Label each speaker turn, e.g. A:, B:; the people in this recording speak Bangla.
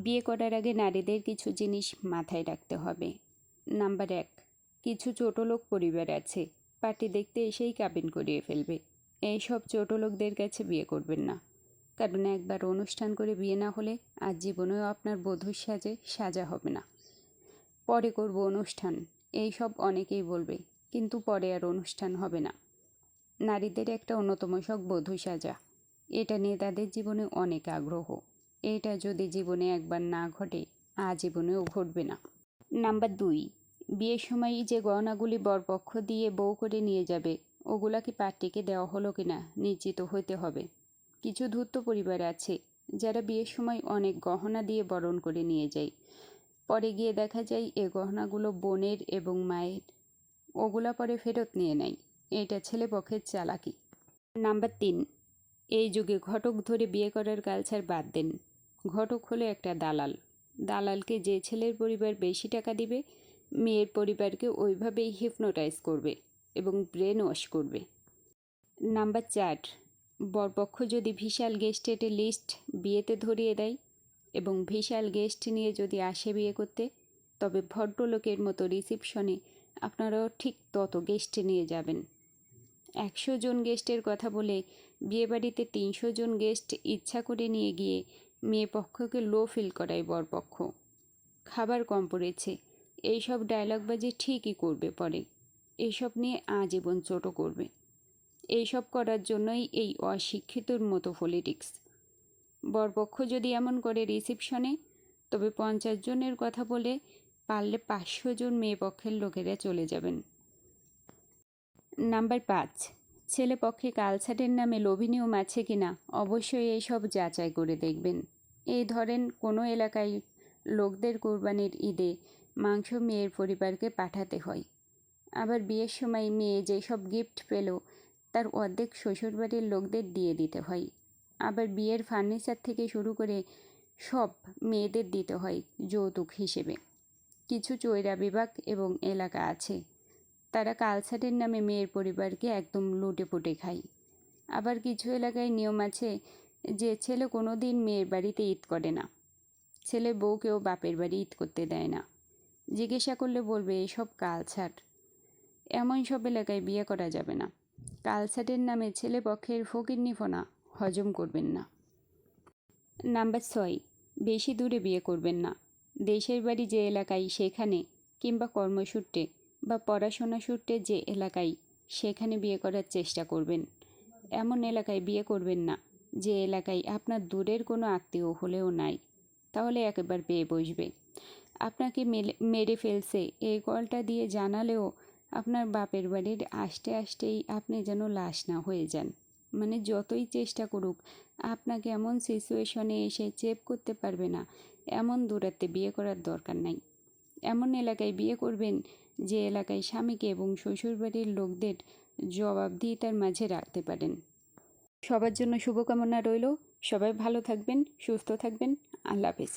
A: বিয়ে করার আগে নারীদের কিছু জিনিস মাথায় রাখতে হবে। নাম্বার 1, কিছু ছোটলোক পরিবার আছে, পার্টি দেখতে এসেই কাবিন করিয়ে ফেলবে। এইসব ছোটলোকদের কাছে বিয়ে করবেন না, কারণ একবার অনুষ্ঠান করে বিয়ে না হলে আজ জীবনেও আপনার বধূর সাজে সাজা হবে না। পরে করব অনুষ্ঠান, এইসব অনেকেই বলবে, কিন্তু পরে আর অনুষ্ঠান হবে না। নারীদের একটা অন্যতম শখ বধূ সাজা। এটা নিয়ে তাদের জীবনে অনেক আগ্রহ। এটা যদি জীবনে একবার না ঘটে, আজীবনেও ঘটবে না। নাম্বার 2, বিয়ের সময় যে গহনাগুলি বরপক্ষ দিয়ে বউ করে নিয়ে যাবে, ওগুলা কি পাত্রীকে দেওয়া হলো কিনা নিশ্চিত হতে হবে। কিছু ধূর্ত পরিবার আছে যারা বিয়ের সময় অনেক গহনা দিয়ে বরণ করে নিয়ে যায়, পরে গিয়ে দেখা যায় এ গহনাগুলো বোনের এবং মায়ের। ওগুলা পরে ফেরত নিয়ে নেয়। এটা ছেলেপক্ষের চালাকি। নাম্বার 3, এই যুগে ঘটক ধরে বিয়ে করার কালচার বাদ দেন। ঘটক হলো একটা দালাল। দালালকে যে ছেলের পরিবার বেশি টাকা দিবে, মেয়ের পরিবারকে ওইভাবেই হিপনোটাইজ করবে এবং ব্রেন ওয়াশ করবে। নাম্বার 4, বরপক্ষ যদি বিশাল গেস্টের লিস্ট বিয়েতে ধরিয়ে দেয় এবং বিশাল গেস্ট নিয়ে যদি আসে বিয়ে করতে, তবে ভদ্রলোকের মতো রিসিপশনে আপনারাও ঠিক তত গেস্ট নিয়ে যাবেন। 100 জন গেস্টের কথা বলে বিয়েবাড়িতে 300 জন গেস্ট ইচ্ছা করে নিয়ে গিয়ে মেয়ে পক্ষকে লো ফিল করায় বরপক্ষ। খাবার কম পড়েছে, এইসব ডায়লগবাজি ঠিকই করবে পরে। এইসব নিয়ে আজীবন ছোটো করবে। এইসব করার জন্যই এই অশিক্ষিতর মতো পলিটিক্স। বরপক্ষ যদি এমন করে রিসিপশনে, তবে 50 জনের কথা বলে পারলে 500 জন মেয়ে পক্ষের লোকেরা চলে যাবেন। নাম্বার 5, ছেলে পক্ষে কালচারের নামে লোভনীয় আছে কিনা অবশ্যই এইসব যাচাই করে দেখবেন। এই ধরেন কোনো এলাকায় লোকদের কোরবানির ঈদে মাংস মেয়ের পরিবারকে পাঠাতে হয়, আবার বিয়ের সময় মেয়ে যেসব গিফট পেল তার অর্ধেক শ্বশুরবাড়ির লোকদের দিয়ে দিতে হয়, আবার বিয়ের ফার্নিচার থেকে শুরু করে সব মেয়েদের দিতে হয় যৌতুক হিসেবে। কিছু চৈরা বিভাগ এবং এলাকা আছে, তারা কালচারের নামে মেয়ের পরিবারকে একদম লুটে পুটে খায়। আবার কিছু এলাকায় নিয়ম আছে যে ছেলে কোনো দিন মেয়ের বাড়িতে ঈদ করে না, ছেলে বউকেও বাপের বাড়ি ঈদ করতে দেয় না। জিজ্ঞাসা করলে বলবে এসব কালচার। এমন সব এলাকায় বিয়ে করা যাবে না। কালচারের নামে ছেলে পক্ষের ফকিরনিফনা হজম করবেন না। নাম্বার 6, বেশি দূরে বিয়ে করবেন না। দেশের বাড়ি যে এলাকায় সেখানে, কিংবা কর্মসূত্রে বা পড়াশোনা সূত্রে যে এলাকায় সেখানে বিয়ে করার চেষ্টা করবেন। এমন এলাকায় বিয়ে করবেন না যে এলাকায় আপনার দূরের কোনো আত্মীয় হলেও নাই, তাহলে একেবারে পেয়ে বসবে। আপনাকে মেরে ফেলছে এই কলটা দিয়ে জানালেও আপনার বাপের বাড়ির আসতেই আপনি যেন লাশ না হয়ে যান। মানে যতই চেষ্টা করুক, আপনাকে এমন সিচুয়েশনে এসে চেপ করতে পারবে না, এমন দূরত্বে বিয়ে করার দরকার নাই। এমন এলাকায় বিয়ে করবেন যে এলাকায় স্বামীকে এবং শ্বশুরবাড়ির লোকদের জবাবদিহিতার মাঝে রাখতে পারেন। সবার জন্য শুভকামনা রইল। সবাই ভালো থাকবেন, সুস্থ থাকবেন। আল্লাহ হাফেজ।